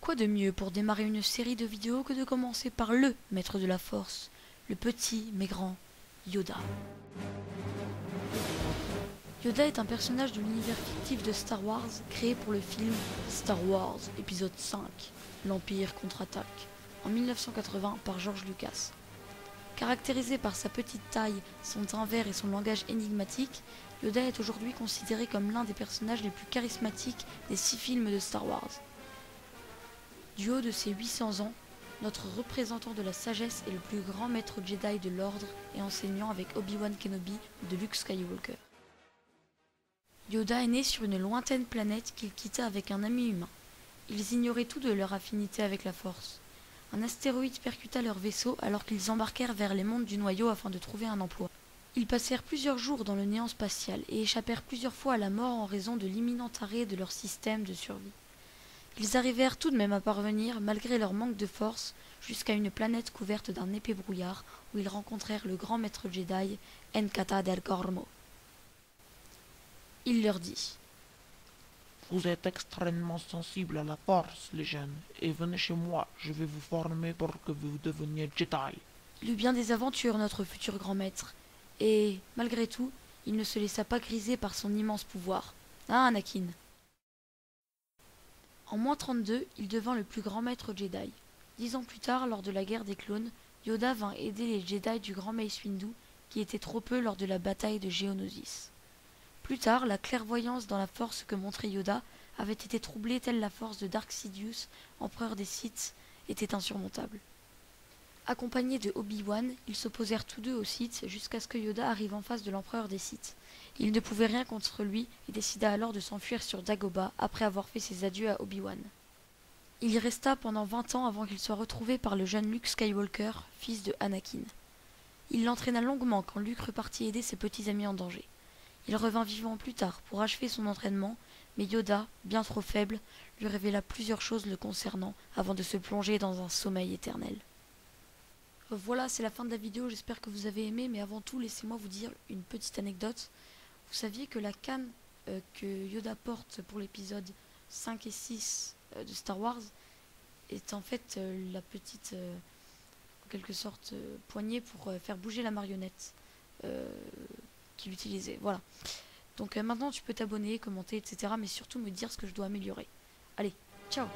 Quoi de mieux pour démarrer une série de vidéos que de commencer par le maître de la force, le petit mais grand Yoda. Yoda est un personnage de l'univers fictif de Star Wars créé pour le film Star Wars épisode 5, l'Empire contre-attaque, en 1980 par George Lucas. Caractérisé par sa petite taille, son teint vert et son langage énigmatique, Yoda est aujourd'hui considéré comme l'un des personnages les plus charismatiques des 6 films de Star Wars. Du haut de ses 800 ans, notre représentant de la sagesse est le plus grand maître Jedi de l'ordre et enseignant avec Obi-Wan Kenobi de Luke Skywalker. Yoda est né sur une lointaine planète qu'il quitta avec un ami humain. Ils ignoraient tous de leur affinité avec la Force. Un astéroïde percuta leur vaisseau alors qu'ils embarquèrent vers les mondes du noyau afin de trouver un emploi. Ils passèrent plusieurs jours dans le néant spatial et échappèrent plusieurs fois à la mort en raison de l'imminent arrêt de leur système de survie. Ils arrivèrent tout de même à parvenir, malgré leur manque de force, jusqu'à une planète couverte d'un épais brouillard où ils rencontrèrent le grand maître Jedi, Nkata del Cormo. Il leur dit: Vous êtes extrêmement sensibles à la force, les jeunes, et venez chez moi, je vais vous former pour que vous deveniez Jedi. Il eut bien des aventures, notre futur grand maître, et, malgré tout, il ne se laissa pas griser par son immense pouvoir. Hein, Anakin? En moins 32, il devint le plus grand maître Jedi. 10 ans plus tard, lors de la guerre des clones, Yoda vint aider les Jedi du grand Mace Windu, qui étaient trop peu lors de la bataille de Geonosis. Plus tard, la clairvoyance dans la force que montrait Yoda avait été troublée telle la force de Dark Sidious, empereur des Sith, était insurmontable. Accompagnés de Obi-Wan, ils s'opposèrent tous deux aux Sith jusqu'à ce que Yoda arrive en face de l'empereur des Sith. Il ne pouvait rien contre lui et décida alors de s'enfuir sur Dagobah après avoir fait ses adieux à Obi-Wan. Il y resta pendant 20 ans avant qu'il soit retrouvé par le jeune Luke Skywalker, fils de Anakin. Il l'entraîna longuement quand Luke repartit aider ses petits amis en danger. Il revint vivant plus tard pour achever son entraînement, mais Yoda, bien trop faible, lui révéla plusieurs choses le concernant avant de se plonger dans un sommeil éternel. Voilà, c'est la fin de la vidéo, j'espère que vous avez aimé, mais avant tout, laissez-moi vous dire une petite anecdote. Vous saviez que la canne que Yoda porte pour l'épisode 5 et 6 de Star Wars est en fait la petite, en quelque sorte, poignée pour faire bouger la marionnette qu'il utilisait. Voilà. Donc maintenant, tu peux t'abonner, commenter, etc. Mais surtout me dire ce que je dois améliorer. Allez, ciao!